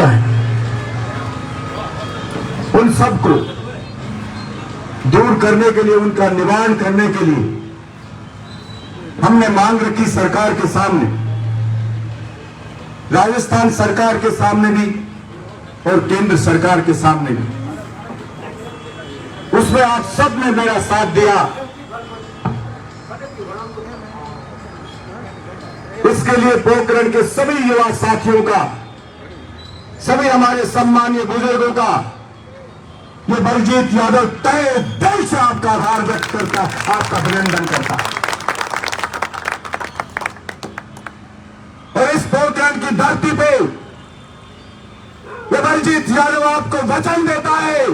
है, उन सबको दूर करने के लिए, उनका निवारण करने के लिए हमने मांग रखी सरकार के सामने, राजस्थान सरकार के सामने भी और केंद्र सरकार के सामने भी। उसमें आप सब ने मेरा साथ दिया। इसके लिए पोखरण के सभी युवा साथियों का, सभी हमारे सम्मानीय बुजुर्गों का, ये बलजीत यादव तहे दिल से आपका आभार व्यक्त करता, आपका अभिनंदन करता। और इस पोखरण की धरती पे ये बलजीत यादव आपको वचन देता है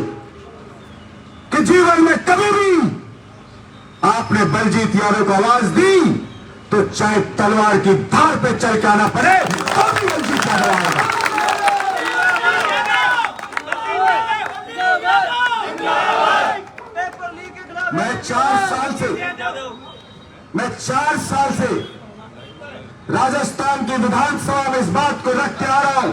कि जीवन में कभी भी आपने बलजीत यादव को आवाज दी तो चाहे तलवार की धार पे चल के आना पड़े तो भी बलजीत यादव आएगा। मैं 4 साल से राजस्थान की विधानसभा में इस बात को रख के आ रहा हूं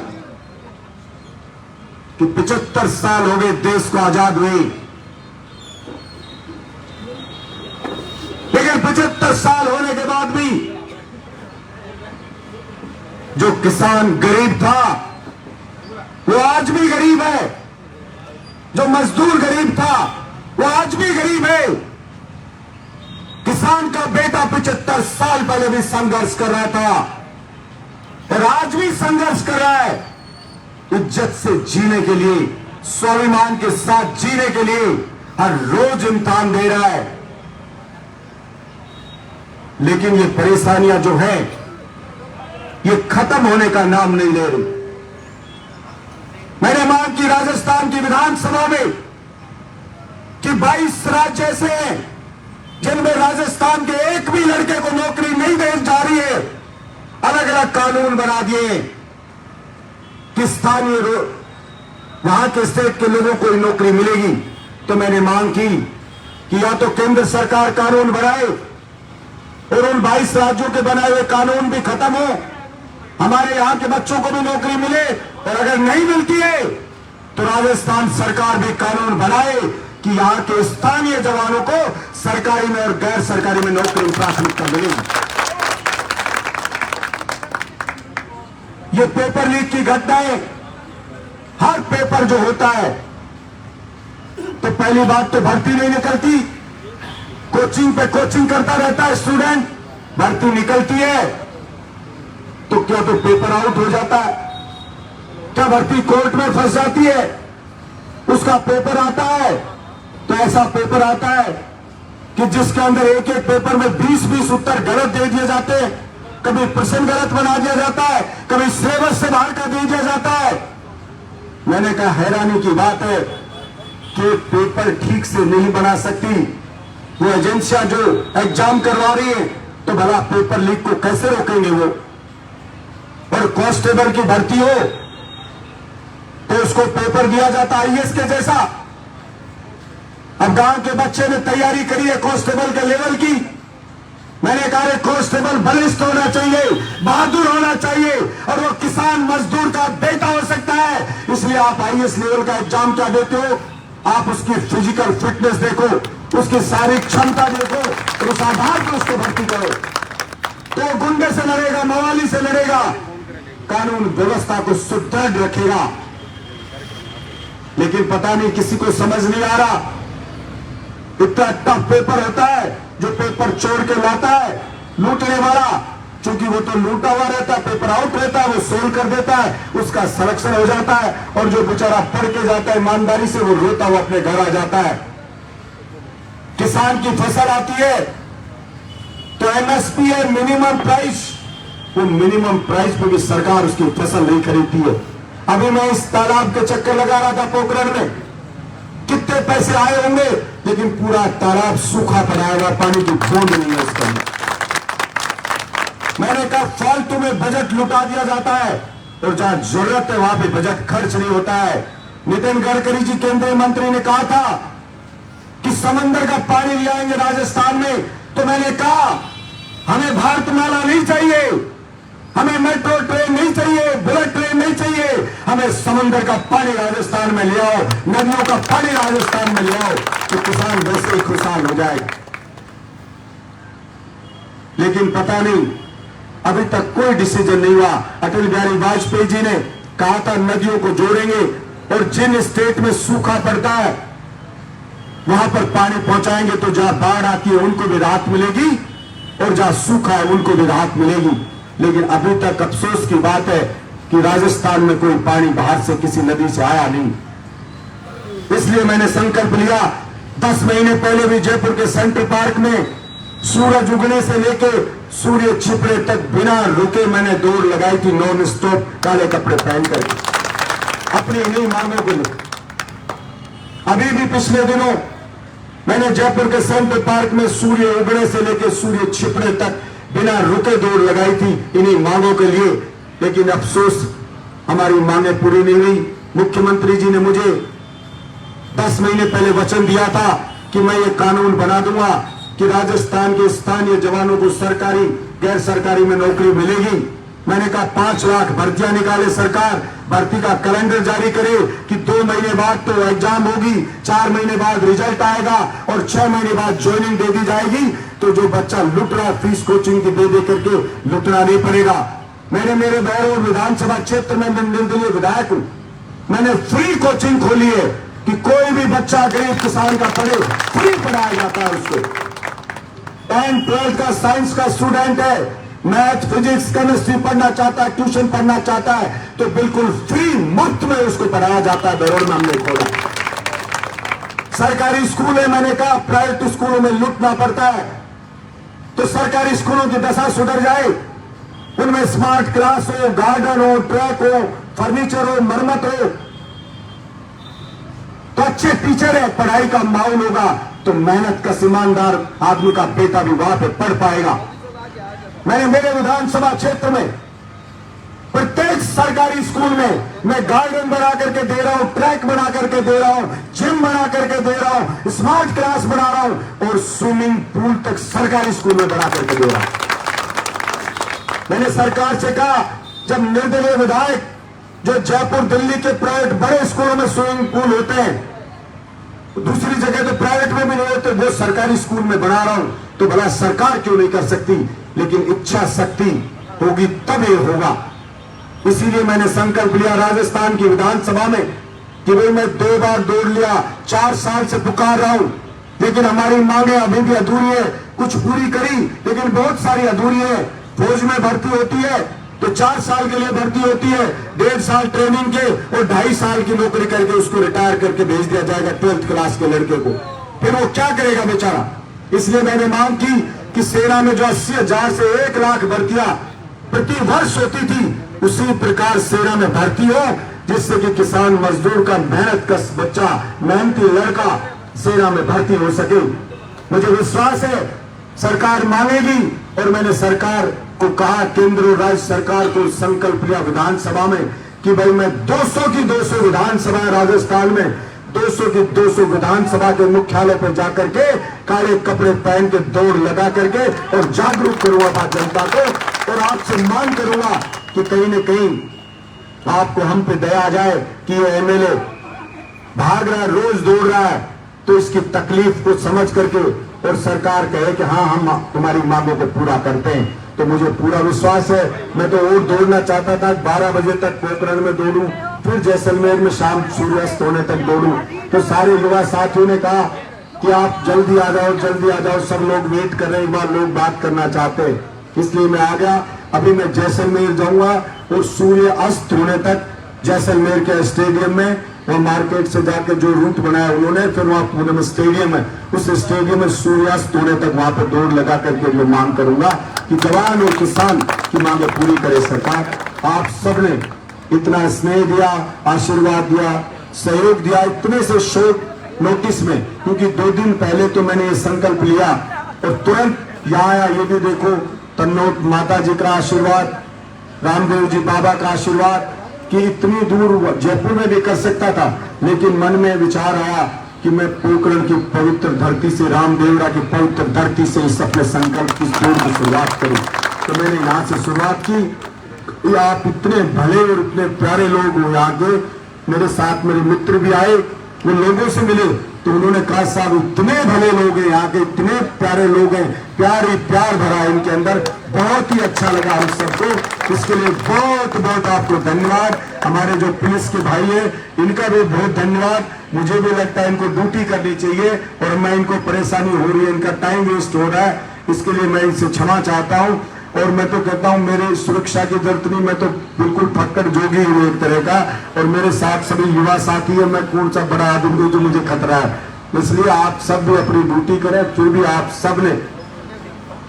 कि 75 साल हो गए देश को आजाद हुए, लेकिन 75 साल होने के बाद भी जो किसान गरीब था वो आज भी गरीब है, जो मजदूर गरीब था वो आज भी गरीब है। किसान का बेटा 75 साल पहले भी संघर्ष कर रहा था और आज भी संघर्ष कर रहा है, इज्जत से जीने के लिए, स्वाभिमान के साथ जीने के लिए हर रोज इम्तिहान दे रहा है। लेकिन ये परेशानियां जो है ये खत्म होने का नाम नहीं ले रही। मैंने मांग की राजस्थान की विधानसभा में कि 22 राज्य ऐसे हैं जिनमें राजस्थान के एक भी लड़के को नौकरी नहीं दे जा रही है। अलग अलग कानून बना दिए कि स्थानीय वहां के स्टेट के लोगों को ही नौकरी मिलेगी। तो मैंने मांग की कि या तो केंद्र सरकार कानून बनाए और उन 22 राज्यों के बनाए हुए कानून भी खत्म हो, हमारे यहां के बच्चों को भी नौकरी मिले, और अगर नहीं मिलती है तो राजस्थान सरकार भी कानून बनाए कि यहां के स्थानीय जवानों को सरकारी में और गैर सरकारी में नौकरी प्राथमिकता मिलेगी। ये पेपर लीक की घटनाएं, हर पेपर जो होता है तो पहली बात तो भर्ती नहीं निकलती, कोचिंग पे कोचिंग करता रहता है स्टूडेंट, भर्ती निकलती है तो क्या तो पेपर आउट हो जाता है, क्या भर्ती कोर्ट में फंस जाती है, उसका पेपर आता है तो ऐसा पेपर आता है कि जिसके अंदर एक एक पेपर में 20-20 उत्तर गलत दे दिए जाते हैं, कभी प्रश्न गलत बना दिया जाता है, कभी सिलेबस से बाहर का दे दिया जाता है। मैंने कहा हैरानी की बात है कि पेपर ठीक से नहीं बना सकती वो एजेंसियां जो एग्जाम करवा रही है, तो भला पेपर लीक को कैसे रोकेंगे वो। और कांस्टेबल की भर्ती हो तो उसको पेपर दिया जाता आईएएस के जैसा। अब गांव के बच्चे ने तैयारी करी है कांस्टेबल के लेवल की, मैंने कहा कांस्टेबल बलिष्ठ होना चाहिए, बहादुर होना चाहिए और वो किसान मजदूर का बेटा हो सकता है। इसलिए आप आईएएस लेवल का एग्जाम क्या देते हो, आप उसकी फिजिकल फिटनेस देखो, उसकी शारीरिक क्षमता देखो और उस आधार पर उसको भर्ती करो। तो गुंडे से लड़ेगा, मवाली से लड़ेगा, कानून व्यवस्था को सुदृढ़ रखेगा। लेकिन पता नहीं किसी को समझ नहीं आ रहा, इतना टफ पेपर होता है, जो पेपर चोर के लाता है लूटने वाला, चूंकि वो तो लूटा हुआ रहता है, पेपर आउट रहता है, वो सोल्व कर देता है, उसका सिलेक्शन हो जाता है, और जो बेचारा पढ़ के जाता है ईमानदारी से, वो रोता हुआ अपने घर आ जाता है। किसान की फसल आती है तो एमएसपी है, मिनिमम प्राइस, वो मिनिमम प्राइस पे भी सरकार उसकी फसल नहीं खरीदती है। अभी मैं इस तालाब के चक्कर लगा रहा था पोखरण में, कितने पैसे आए होंगे, लेकिन पूरा तालाब सूखा पड़ा हुआ, पानी की बूंद नहीं है उसके अंदर। मैंने कहा फालतू में बजट लुटा दिया जाता है और जहां जरूरत है वहां पे बजट खर्च नहीं होता है। नितिन गडकरी जी केंद्रीय मंत्री ने कहा था कि समंदर का पानी ले आएंगे राजस्थान में, तो मैंने कहा हमें भारतमाला नहीं चाहिए, हमें मेट्रो ट्रेन नहीं चाहिए, बुलेट ट्रेन नहीं चाहिए, हमें समंदर का पानी राजस्थान में ले आओ, नदियों का पानी राजस्थान में ले आओ, तो किसान वैसे ही खुशहाल हो जाएगा। लेकिन पता नहीं अभी तक कोई डिसीजन नहीं हुआ। अटल बिहारी वाजपेयी जी ने कहा था नदियों को जोड़ेंगे और जिन स्टेट में सूखा पड़ता है वहां पर पानी पहुंचाएंगे, तो जहां बाढ़ आती है उनको भी राहत मिलेगी और जहां सूखा है उनको भी राहत मिलेगी। लेकिन अभी तक अफसोस की बात है कि राजस्थान में कोई पानी बाहर से किसी नदी से आया नहीं। इसलिए मैंने संकल्प लिया, 10 महीने पहले भी जयपुर के सेंट्रल पार्क में सूरज उगने से लेकर सूर्य छिपने तक बिना रुके मैंने दौड़ लगाई थी, नॉन स्टॉप, काले कपड़े पहन करके अपनी इन्हीं मांगों के लिए। अभी भी पिछले दिनों मैंने जयपुर के सेंट्रल पार्क में सूर्य उगने से लेकर सूर्य छिपने तक बिना रुके दौड़ लगाई थी इन्हीं मांगों के लिए। लेकिन अफसोस हमारी मांगें पूरी नहीं हुई। मुख्यमंत्री जी ने मुझे 10 महीने पहले वचन दिया था कि मैं ये कानून बना दूंगा कि राजस्थान के स्थानीय जवानों को सरकारी गैर सरकारी में नौकरी मिलेगी। मैंने कहा 5 लाख भर्तियां निकाले सरकार, भर्ती का कैलेंडर जारी करे कि 2 महीने बाद तो एग्जाम होगी, 4 महीने बाद रिजल्ट आएगा और 6 महीने बाद ज्वाइनिंग दे दी जाएगी। तो जो बच्चा लुट रहा फीस कोचिंग की दे करके लुटना नहीं पड़ेगा। मैंने मेरे बहरोड विधानसभा क्षेत्र में निर्दलीय विधायक हूं, मैंने फ्री कोचिंग खोली है कि कोई भी बच्चा गरीब किसान का पढ़े, फ्री पढ़ाया जाता है उसको। 10th 12th का साइंस का स्टूडेंट है, मैथ फिजिक्स केमिस्ट्री पढ़ना चाहता है, ट्यूशन पढ़ना चाहता है, तो बिल्कुल फ्री मुफ्त में उसको पढ़ाया जाता है। बहरोड में हमने खोला सरकारी स्कूल है। मैंने कहा प्राइवेट स्कूलों में लूटना पड़ता है, तो सरकारी स्कूलों की दशा सुधर जाए, उनमें स्मार्ट क्लास हो, गार्डन हो, ट्रैक हो, फर्नीचर हो, मरम्मत हो, तो अच्छे टीचर है, पढ़ाई का माहौल होगा, तो मेहनत का ईमानदार आदमी का बेटा भी वहां पे पढ़ पाएगा। मैंने मेरे विधानसभा क्षेत्र में प्रत्येक सरकारी स्कूल में मैं गार्डन बना करके दे रहा हूं, ट्रैक बना करके दे रहा हूं, जिम बना करके दे रहा हूं, स्मार्ट क्लास बना रहा हूं और स्विमिंग पूल तक सरकारी स्कूल में बना करके दे रहा हूं। मैंने सरकार से कहा, जब निर्दलीय विधायक जो जयपुर दिल्ली के प्राइवेट बड़े स्कूलों में स्विमिंग पूल होते हैं, दूसरी जगह तो प्राइवेट में भी नहीं होते, वो सरकारी स्कूल में बना रहा हूं, तो भला सरकार क्यों नहीं कर सकती? लेकिन इच्छा शक्ति होगी तब ये होगा। इसीलिए मैंने संकल्प लिया राजस्थान की विधानसभा में कि भाई मैं 2 बार दौड़ लिया, 4 साल से पुकार रहा हूं, लेकिन हमारी मांगे अभी भी अधूरी है। कुछ पूरी करी लेकिन बहुत सारी अधूरी है। फौज में भर्ती होती है तो 4 साल के लिए भर्ती होती है, 1.5 साल ट्रेनिंग के और 2.5 साल की नौकरी करके उसको रिटायर करके भेज दिया जाएगा 12th क्लास के लड़के को। फिर वो क्या करेगा बेचारा? इसलिए मैंने मांग की कि सेना में जो 80,000 से 1 लाख भर्तियां प्रति वर्ष होती थी, उसी प्रकार सेना में भर्ती हो, जिससे कि किसान मजदूर का मेहनत कश बच्चा, मेहनती लड़का सेना में भर्ती हो सके। मुझे विश्वास है सरकार मांगेगी और मैंने सरकार को कहा, केंद्र और राज्य सरकार को संकल्प लिया विधानसभा में कि भाई मैं 200 की 200 विधानसभा राजस्थान में 200 की 200 विधानसभा के मुख्यालय पर जाकर के काले कपड़े पहन के दौड़ लगा करके और जागरूक करूंगा जनता को, और आपसे मांग करूंगा कि कहीं न कहीं आपको हम पे दया आ जाए कि ये एमएलए भाग रहा है, रोज दौड़ रहा है, तो इसकी तकलीफ को समझ करके और सरकार कहे कि हाँ हम तुम्हारी मांगों को पूरा करते हैं। तो मुझे पूरा विश्वास है। मैं तो और दौड़ना चाहता था, 12 बजे तक पोखरण में दौड़ूं, फिर जैसलमेर में शाम सूर्यास्त होने तक दौड़ूं। तो सारे युवा साथियों ने कहा कि आप जल्दी आ जाओ, जल्दी आ जाओ, सब लोग वेट कर रहे हैं, एक बार लोग बात करना चाहते हैं, इसलिए मैं आ गया। अभी मैं जैसलमेर जाऊंगा और सूर्य अस्त होने तक जैसलमेर के स्टेडियम में, वहां मार्केट से जाकर जो रूट बनाया उन्होंने, फिर वहां पुणे में स्टेडियम है, उस स्टेडियम में सूर्यास्त होने तक वहां पर दौड़ लगा करके जो मांग करूंगा कि जवान और किसान की मांगे पूरी करे सरकार। आप सबने इतना स्नेह दिया, आशीर्वाद दिया, सहयोग दिया, इतने से शोक नोटिस में, क्योंकि 2 दिन पहले तो मैंने ये संकल्प लिया और तुरंत यहाँ आया। ये भी देखो, तन्नोट माता जी का आशीर्वाद, रामदेव जी बाबा का आशीर्वाद, कि इतनी दूर जयपुर में भी कर सकता था, लेकिन मन में विचार आया कि मैं पोखरण की पवित्र धरती से, रामदेवरा की पवित्र धरती से इस अपने संकल्प की दौड़ की शुरुआत करूं। तो मैंने यहाँ से शुरुआत की ये आप इतने भले और इतने प्यारे लोग हो। यहाँ के मेरे साथ मेरे मित्र भी आए, वो लोगों से मिले तो उन्होंने कहा साहब इतने भले लोग हैं यहाँ के, इतने प्यारे लोग हैं, प्यार ही प्यार भरा है इनके अंदर। बहुत ही अच्छा लगा हम सबको, इसके लिए बहुत बहुत आपको धन्यवाद। हमारे जो पुलिस के भाई है इनका भी बहुत धन्यवाद। मुझे भी लगता है इनको ड्यूटी करनी चाहिए और मैं इनको परेशानी हो रही है, इनका टाइम वेस्ट हो रहा है, इसके लिए मैं इनसे क्षमा चाहता हूँ। और मैं तो कहता हूं मेरे सुरक्षा की जरूरत नहीं, मैं तो बिल्कुल फक्कड़ जोगी हूं एक तरह का, और मेरे साथ सभी युवा साथी है, मैं कौन सा बड़ा आदमी हूं जो मुझे खतरा है। इसलिए आप सब भी अपनी ड्यूटी करें, फिर भी आप सब ने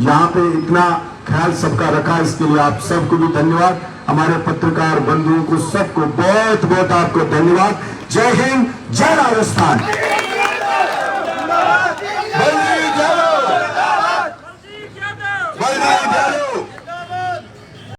यहाँ पे इतना ख्याल सबका रखा, इसके लिए आप सबको भी धन्यवाद। हमारे पत्रकार बंधुओं को सबको बहुत बहुत आपको धन्यवाद। जय हिंद, जय राजस्थान। Bye.